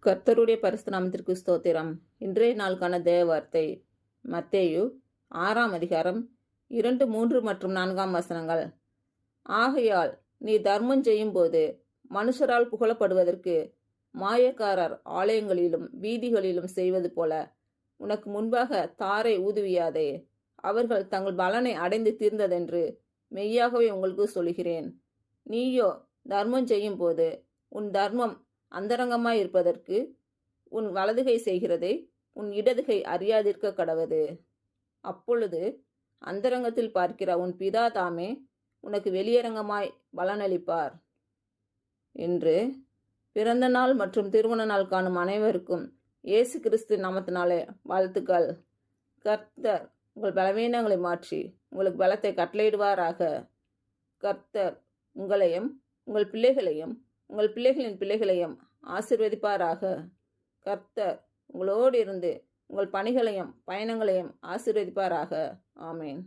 கர்த்தருடைய பரிசுத்த நாமத்திற்கு ஸ்தோத்திரம். இன்றைய நாளுக்கான தேவ வார்த்தை மத்தேயு 6ஆம் அதிகாரம் 2, 3 மற்றும் 4ஆம் வசனங்கள். ஆகையால் நீ தர்மம் செய்யும் போது மனுஷரால் புகழப்படுவதற்கு மாயக்காரர் ஆலயங்களிலும் வீதிகளிலும் செய்வது போல உனக்கு முன்பாக தாரை ஊதுவியாதே. அவர்கள் தங்கள் பலனை அடைந்து தீர்ந்ததென்று மெய்யாகவே உங்களுக்கு சொல்கிறேன். நீயோ தர்மம் செய்யும் போது உன் தர்மம் அந்தரங்கமாய் இருப்பதற்கு உன் வலதுகை செய்கிறதை உன் இடதுகை அறியாதிருக்க கடவது. அப்பொழுது அந்தரங்கத்தில் பார்க்கிற உன் பிதா தாமே உனக்கு வெளியரங்கமாய் பலனளிப்பார் என்று பிறந்த நாள் மற்றும் திருமண நாள் காணும் அனைவருக்கும் இயேசு கிறிஸ்து நாமத்தினாலே வாழ்த்துக்கள். கர்த்தர் உங்கள் பலவீனங்களை மாற்றி உங்களுக்கு பலத்தை கட்டளையிடுவாராக. கர்த்தர் உங்களையும் உங்கள் பிள்ளைகளையும் உங்கள் பிள்ளைகளின் பிள்ளைகளையும் ஆசீர்வதிப்பாராக. கர்த்தர் உங்களோடு இருந்து உங்கள் பணிகளையும் பயணங்களையும் ஆசீர்வதிப்பாராக. ஆமேன்.